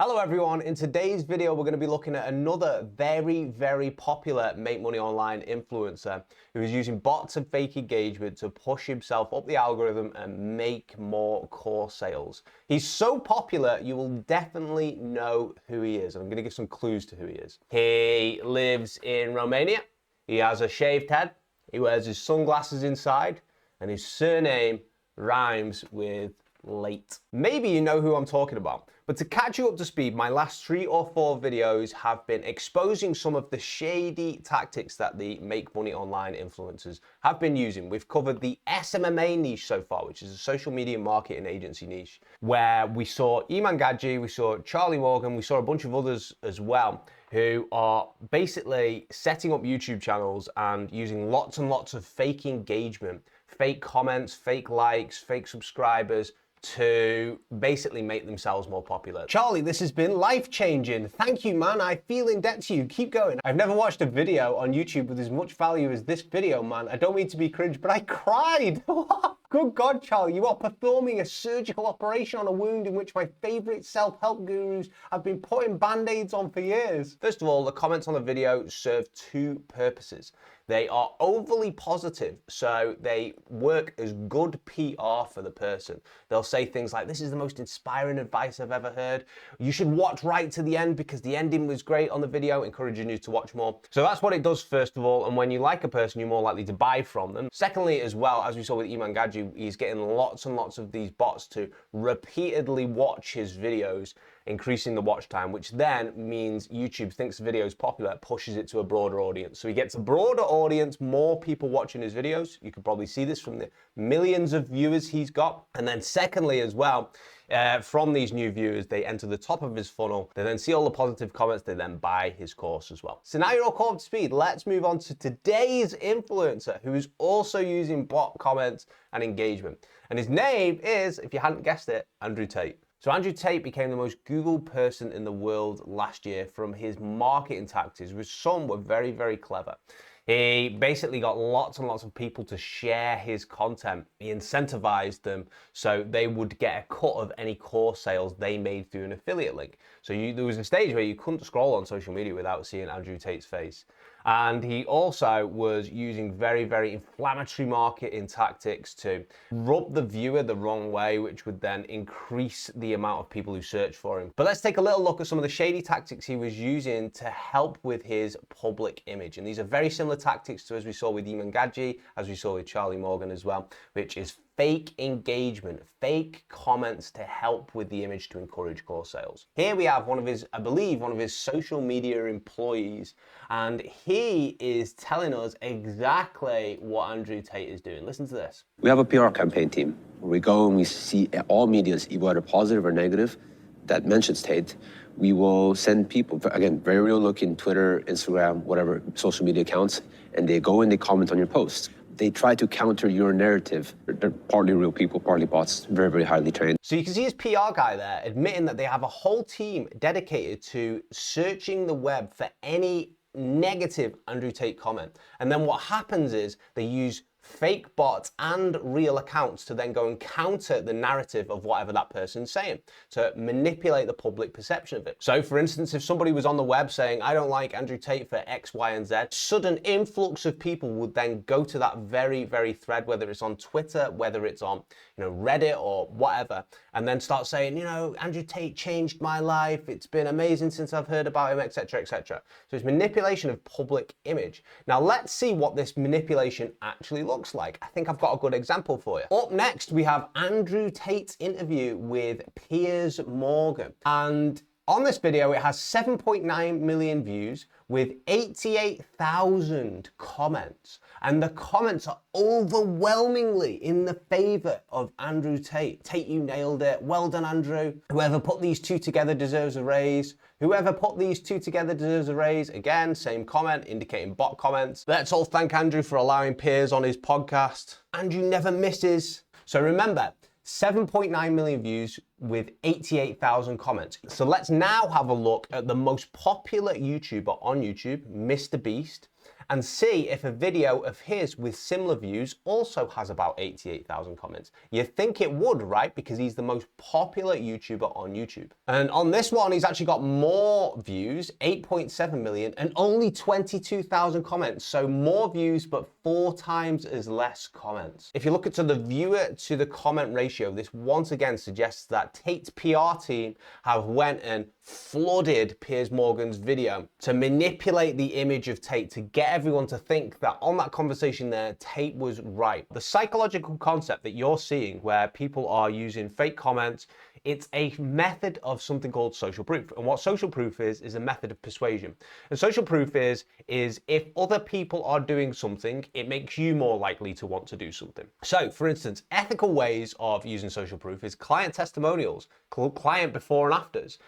Hello everyone, in today's video we're going to be looking at another very popular make money online influencer who is using bots and fake engagement to push himself up the algorithm and make more course sales. He's so popular you will definitely know who he is, and I'm going to give some clues to who he is. He lives in Romania, he has a shaved head, he wears his sunglasses inside, and his surname rhymes with late. Maybe you know who I'm talking about, but to catch you up to speed, my last 3 or 4 videos have been exposing some of the shady tactics that the make money online influencers have been using. We've covered the smma niche so far, which is a social media marketing agency niche, where we saw Iman Gadzhi, we saw Charlie Morgan, we saw a bunch of others as well, who are basically setting up YouTube channels and using lots and lots of fake engagement, fake comments, fake likes, fake subscribers, to basically make themselves more popular. Charlie, this has been life-changing. Thank you, man. I feel in debt to you. Keep going. I've never watched a video on YouTube with as much value as this video, man. I don't mean to be cringe, but I cried. Good God, Charlie, you are performing a surgical operation on a wound in which my favorite self-help gurus have been putting band-aids on for years. First of all, the comments on the video serve 2 purposes. They are overly positive, so they work as good PR for the person. They'll say things like, this is the most inspiring advice I've ever heard. You should watch right to the end because the ending was great on the video, encouraging you to watch more. So that's what it does, first of all, and when you like a person, you're more likely to buy from them. Secondly, as well, as we saw with Iman Gadzhi, he's getting lots and lots of these bots to repeatedly watch his videos, increasing the watch time, which then means YouTube thinks the video is popular, pushes it to a broader audience. So he gets a broader audience, more people watching his videos. You can probably see this from the millions of viewers he's got. And then secondly as well, from these new viewers, they enter the top of his funnel. They then see all the positive comments. They then buy his course as well. So now you're all caught up to speed. Let's move on to today's influencer, who is also using bot comments and engagement. And his name is, if you hadn't guessed it, Andrew Tate. So Andrew Tate became the most Googled person in the world last year from his marketing tactics, which some were very clever. He basically got lots and lots of people to share his content. He incentivized them so they would get a cut of any course sales they made through an affiliate link. So there was a stage where you couldn't scroll on social media without seeing Andrew Tate's face. And he also was using very inflammatory marketing tactics to rub the viewer the wrong way, which would then increase the amount of people who search for him. But let's take a little look at some of the shady tactics he was using to help with his public image. And these are very similar tactics to as we saw with Iman Gadzhi, as we saw with Charlie Morgan as well, which is fake engagement, fake comments to help with the image to encourage course sales. Here we have one of his, I believe, one of his social media employees, and he is telling us exactly what Andrew Tate is doing. Listen to this. We have a PR campaign team where we go and we see all medias, whether positive or negative, that mentions Tate. We will send people, again, very real looking, Twitter, Instagram, whatever social media accounts, and they go and they comment on your posts. They try to counter your narrative. They're partly real people, partly bots, very highly trained. So you can see his PR guy there admitting that they have a whole team dedicated to searching the web for any negative Andrew Tate comment. And then what happens is they use fake bots and real accounts to then go and counter the narrative of whatever that person's saying, to manipulate the public perception of it. So for instance, if somebody was on the web saying, I don't like Andrew Tate for X, Y, and Z, sudden influx of people would then go to that very thread, whether it's on Twitter, whether it's on Reddit or whatever, and then start saying, Andrew Tate changed my life, it's been amazing since I've heard about him, etc. So it's manipulation of public image. Now let's see what this manipulation actually looks like. I think I've got a good example for you. Up next, we have Andrew Tate's interview with Piers Morgan. And on this video, it has 7.9 million views with 88,000 comments. And the comments are overwhelmingly in the favor of Andrew Tate. Tate, you nailed it. Well done, Andrew. Whoever put these 2 together deserves a raise. Whoever put these 2 together deserves a raise. Again, same comment, indicating bot comments. Let's all thank Andrew for allowing Piers on his podcast. Andrew never misses. So remember, 7.9 million views with 88,000 comments. So let's now have a look at the most popular YouTuber on YouTube, Mr. Beast, and see if a video of his with similar views also has about 88,000 comments. You think it would, right? Because he's the most popular YouTuber on YouTube. And on this one, he's actually got more views, 8.7 million, and only 22,000 comments. So more views, but 4 times as less comments. If you look at the viewer to the comment ratio, this once again suggests that Tate's PR team have went and flooded Piers Morgan's video to manipulate the image of Tate, to get everyone to think that on that conversation there, Tate was right. The psychological concept that you're seeing where people are using fake comments, it's a method of something called social proof. And what social proof is a method of persuasion. And social proof is if other people are doing something, it makes you more likely to want to do something. So for instance, ethical ways of using social proof is client testimonials, client before and afters,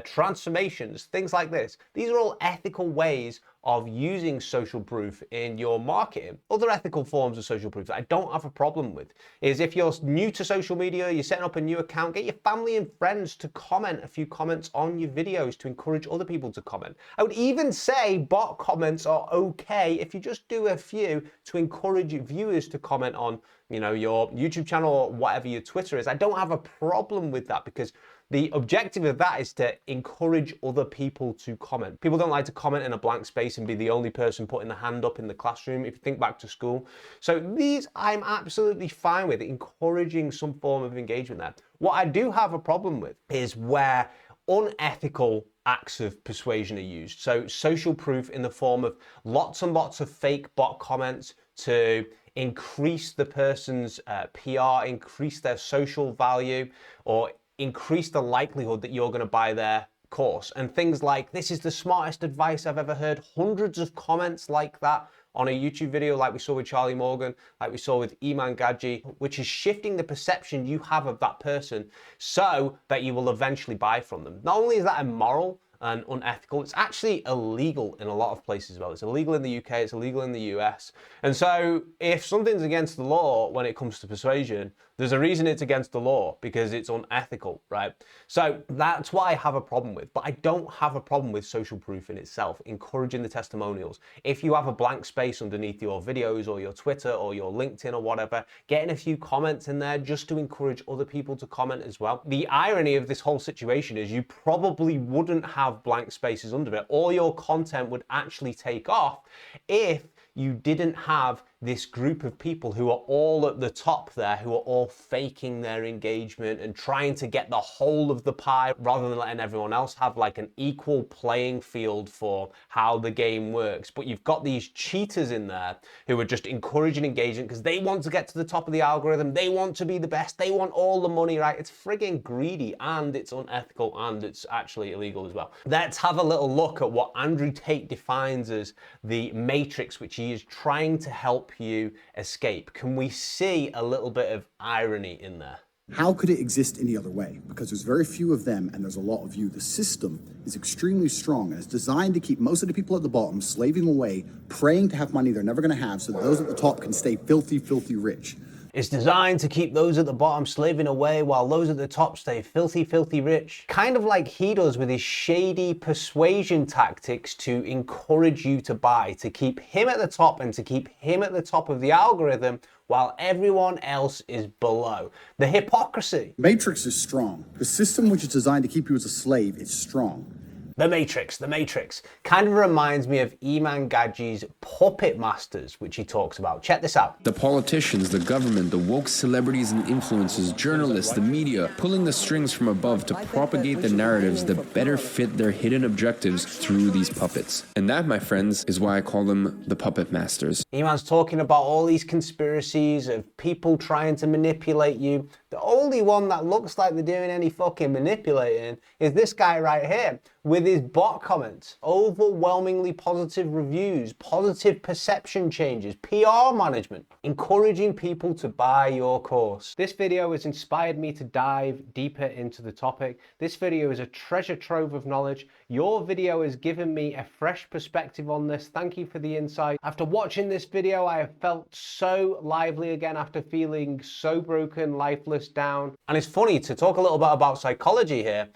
transformations, things like this. These are all ethical ways of using social proof in your marketing. Other ethical forms of social proof that I don't have a problem with is if you're new to social media, you're setting up a new account, get your family and friends to comment a few comments on your videos to encourage other people to comment. I would even say bot comments are okay if you just do a few to encourage viewers to comment on, you know, your YouTube channel or whatever your Twitter is. I don't have a problem with that because the objective of that is to encourage other people to comment. People don't like to comment in a blank space and be the only person putting the hand up in the classroom, if you think back to school. So these I'm absolutely fine with, encouraging some form of engagement there. What I do have a problem with is where unethical acts of persuasion are used. So social proof in the form of lots and lots of fake bot comments to increase the person's PR, increase their social value, or increase the likelihood that you're going to buy their course. And things like, this is the smartest advice I've ever heard. Hundreds of comments like that on a YouTube video like we saw with Charlie Morgan, like we saw with Iman Gadzhi, which is shifting the perception you have of that person so that you will eventually buy from them. Not only is that immoral and unethical, it's actually illegal in a lot of places as well. It's illegal in the UK, it's illegal in the US. And so if something's against the law when it comes to persuasion, there's a reason it's against the law, because it's unethical, right? So that's what I have a problem with, but I don't have a problem with social proof in itself, encouraging the testimonials. If you have a blank space underneath your videos or your Twitter or your LinkedIn or whatever, getting a few comments in there just to encourage other people to comment as well. The irony of this whole situation is you probably wouldn't have blank spaces under it. All your content would actually take off if you didn't have this group of people who are all at the top there, who are all faking their engagement and trying to get the whole of the pie rather than letting everyone else have like an equal playing field for how the game works. But you've got these cheaters in there who are just encouraging engagement because they want to get to the top of the algorithm. They want to be the best. They want all the money, right? It's frigging greedy, and it's unethical, and it's actually illegal as well. Let's have a little look at what Andrew Tate defines as the matrix, which he is trying to help you escape. Can we see a little bit of irony in there? How could it exist any other way? Because there's very few of them and there's a lot of you. The system is extremely strong and it's designed to keep most of the people at the bottom slaving away, praying to have money they're never going to have so that those at the top can stay filthy, filthy rich. It's designed to keep those at the bottom slaving away while those at the top stay filthy, filthy rich. Kind of like he does with his shady persuasion tactics to encourage you to buy, to keep him at the top and to keep him at the top of the algorithm while everyone else is below. The hypocrisy. Matrix is strong. The system which is designed to keep you as a slave is strong. The Matrix kind of reminds me of Iman Gadzhi's puppet masters, which he talks about. Check this out. The politicians, the government, the woke celebrities and influencers, journalists, the media, pulling the strings from above to propagate the narratives that better fit their hidden objectives through these puppets. And that, my friends, is why I call them the puppet masters. Iman's talking about all these conspiracies of people trying to manipulate you. The only one that looks like they're doing any fucking manipulating is this guy right here with his bot comments, overwhelmingly positive reviews, positive perception changes, PR management, encouraging people to buy your course. This video has inspired me to dive deeper into the topic. This video is a treasure trove of knowledge. Your video has given me a fresh perspective on this. Thank you for the insight. After watching this video, I have felt so lively again after feeling so broken, lifeless, down. And it's funny to talk a little bit about psychology here.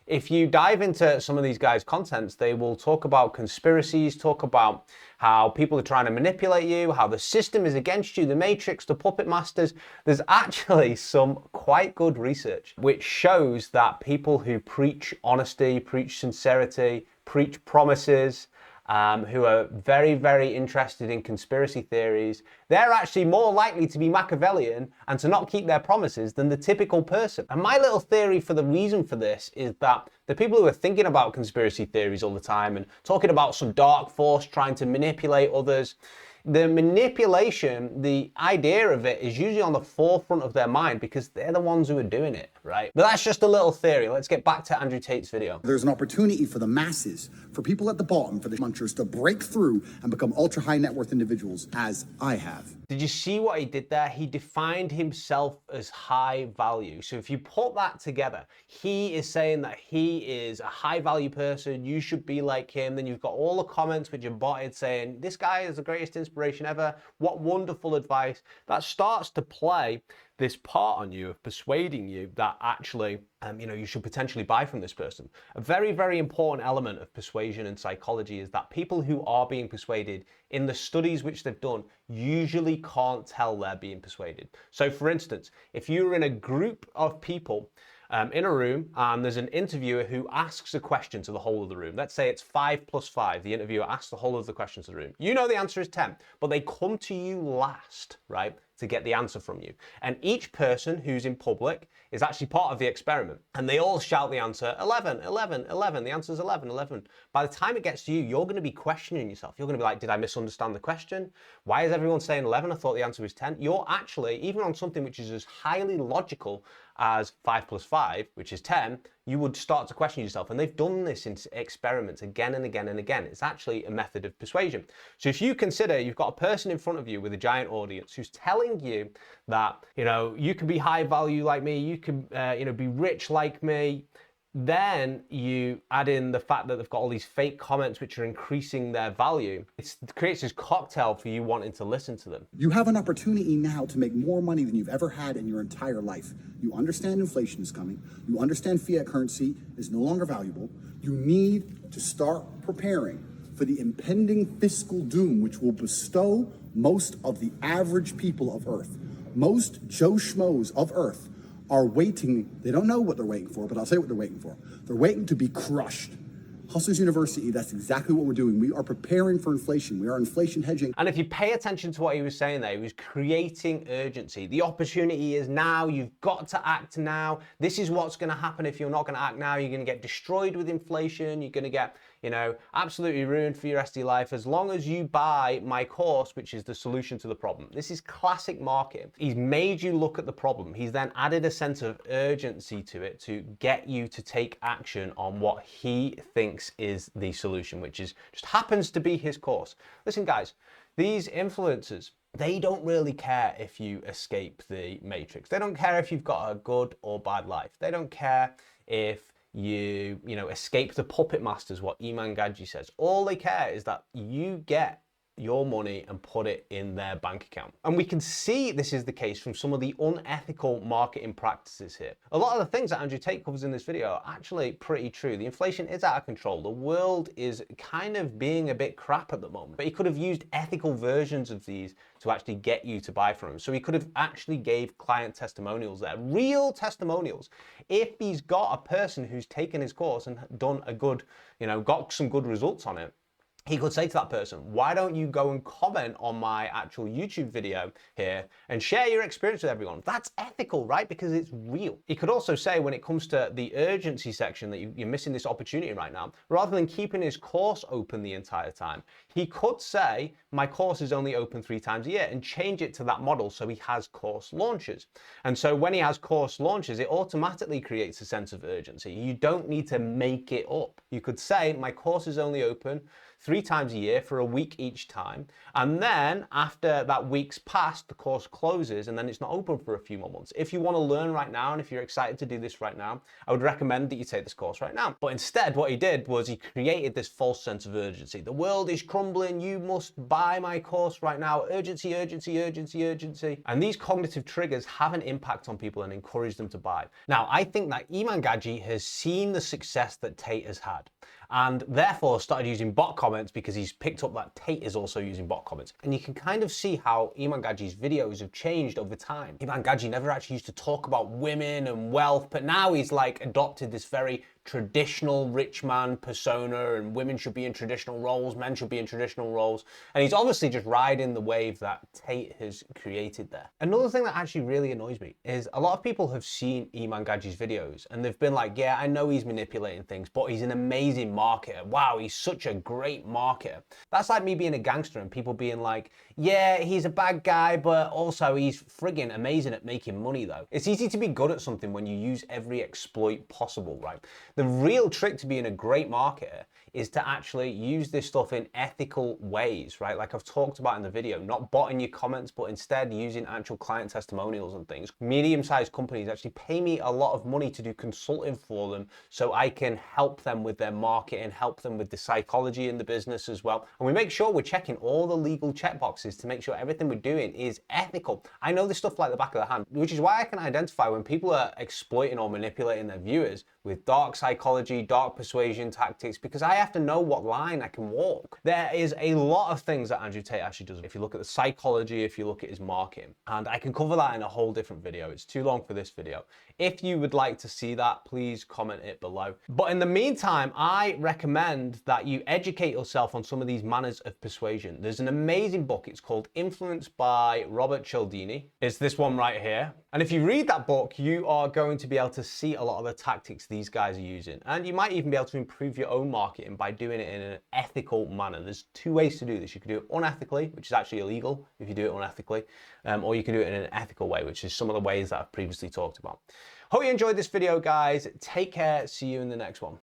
If you dive into some of these guys' contents, they will talk about conspiracies, talk about how people are trying to manipulate you, how the system is against you, the matrix, the puppet masters. There's actually some quite good research which shows that people who preach honesty, preach sincerity, preach promises, who are very, very interested in conspiracy theories, they're actually more likely to be Machiavellian and to not keep their promises than the typical person. And my little theory for the reason for this is that the people who are thinking about conspiracy theories all the time and talking about some dark force trying to manipulate others, the manipulation, the idea of it is usually on the forefront of their mind because they're the ones who are doing it, right? But that's just a little theory. Let's get back to Andrew Tate's video. There's an opportunity for the masses, for people at the bottom, for the munchers to break through and become ultra high net worth individuals, as I have. Did you see what he did there? He defined himself as high value. So if you put that together, he is saying that he is a high value person, you should be like him. Then you've got all the comments which are botted saying, this guy is the greatest inspiration ever. What wonderful advice. That starts to play this part on you of persuading you that actually, you should potentially buy from this person. A very, very important element of persuasion and psychology is that people who are being persuaded in the studies which they've done usually can't tell they're being persuaded. So for instance, if you're in a group of people in a room and there's an interviewer who asks a question to the whole of the room. Let's say it's 5 plus 5. The interviewer asks the whole of the questions to the room. You know the answer is 10, but they come to you last, right, to get the answer from you. And each person who's in public is actually part of the experiment. And they all shout the answer, 11, 11, 11. The answer is 11, 11. By the time it gets to you, you're going to be questioning yourself. You're going to be like, did I misunderstand the question? Why is everyone saying 11? I thought the answer was 10. You're actually, even on something which is as highly logical as 5 plus 5, which is 10, you would start to question yourself. And they've done this in experiments again and again and again. It's actually a method of persuasion. So if you consider you've got a person in front of you with a giant audience who's telling you that, you can be high value like me, you can, be rich like me, then you add in the fact that they've got all these fake comments which are increasing their value. It creates this cocktail for you wanting to listen to them. You have an opportunity now to make more money than you've ever had in your entire life. You understand inflation is coming. You understand fiat currency is no longer valuable. You need to start preparing for the impending fiscal doom, which will bestow most of the average people of Earth. Most Joe Schmoes of Earth are waiting. They don't know what they're waiting for, but I'll say what they're waiting for. They're waiting to be crushed. Hustlers University, that's exactly what we're doing. We are preparing for inflation. We are inflation hedging. And if you pay attention to what he was saying there, he was creating urgency. The opportunity is now. You've got to act now. This is what's going to happen if you're not going to act now. You're going to get destroyed with inflation. You're going to get, absolutely ruined for your rest of your life as long as you buy my course, which is the solution to the problem. This is classic marketing. He's made you look at the problem. He's then added a sense of urgency to it to get you to take action on what he thinks is the solution, which is just happens to be his course. Listen, guys, these influencers, they don't really care if you escape the matrix. They don't care if you've got a good or bad life. They don't care if you escape the puppet masters, what Iman Gadzhi says. All they care is that you get your money and put it in their bank account. And we can see this is the case from some of the unethical marketing practices here. A lot of the things that Andrew Tate covers in this video are actually pretty true. The inflation is out of control. The world is kind of being a bit crap at the moment. But he could have used ethical versions of these to actually get you to buy from him. So he could have actually gave client testimonials there, real testimonials. If he's got a person who's taken his course and done a good, got some good results on it, he could say to that person, why don't you go and comment on my actual YouTube video here and share your experience with everyone? That's ethical, right? Because it's real. He could also say when it comes to the urgency section that you're missing this opportunity right now, rather than keeping his course open the entire time, he could say, my course is only open 3 times a year and change it to that model so he has course launches. And so when he has course launches, it automatically creates a sense of urgency. You don't need to make it up. You could say, my course is only open 3 times a year for a week each time. And then after that week's passed, the course closes and then it's not open for a few more months. If you want to learn right now and if you're excited to do this right now, I would recommend that you take this course right now. But instead, what he did was he created this false sense of urgency. The world is crumbling. You must buy my course right now. Urgency, urgency, urgency, urgency. And these cognitive triggers have an impact on people and encourage them to buy. Now, I think that Iman Gadzhi has seen the success that Tate has had and therefore started using bot comments because he's picked up that Tate is also using bot comments. And you can kind of see how Iman Gadzhi's videos have changed over time. Iman Gadzhi never actually used to talk about women and wealth, but now he's like adopted this very traditional rich man persona, and women should be in traditional roles, men should be in traditional roles. And he's obviously just riding the wave that Tate has created there. Another thing that actually really annoys me is a lot of people have seen Iman Gadzhi's videos and they've been like, yeah, I know he's manipulating things, but he's an amazing marketer. Wow, he's such a great marketer. That's like me being a gangster and people being like, yeah, he's a bad guy, but also he's friggin' amazing at making money though. It's easy to be good at something when you use every exploit possible, right? The real trick to being a great marketer is to actually use this stuff in ethical ways, right? Like I've talked about in the video, not botting your comments, but instead using actual client testimonials and things. Medium-sized companies actually pay me a lot of money to do consulting for them so I can help them with their marketing, help them with the psychology in the business as well. And we make sure we're checking all the legal checkboxes to make sure everything we're doing is ethical. I know this stuff like the back of the hand, which is why I can identify when people are exploiting or manipulating their viewers with dark psychology, dark persuasion tactics, because I have to know what line I can walk. There is a lot of things that Andrew Tate actually does. If you look at the psychology, if you look at his marketing, and I can cover that in a whole different video. It's too long for this video. If you would like to see that, please comment it below. But in the meantime, I recommend that you educate yourself on some of these manners of persuasion. There's an amazing book. It's called Influence by Robert Cialdini. It's this one right here. And if you read that book, you are going to be able to see a lot of the tactics these guys are using. And you might even be able to improve your own marketing by doing it in an ethical manner. There's 2 ways to do this. You can do it unethically, which is actually illegal if you do it unethically, or you can do it in an ethical way, which is some of the ways that I've previously talked about. Hope you enjoyed this video, guys. Take care. See you in the next one.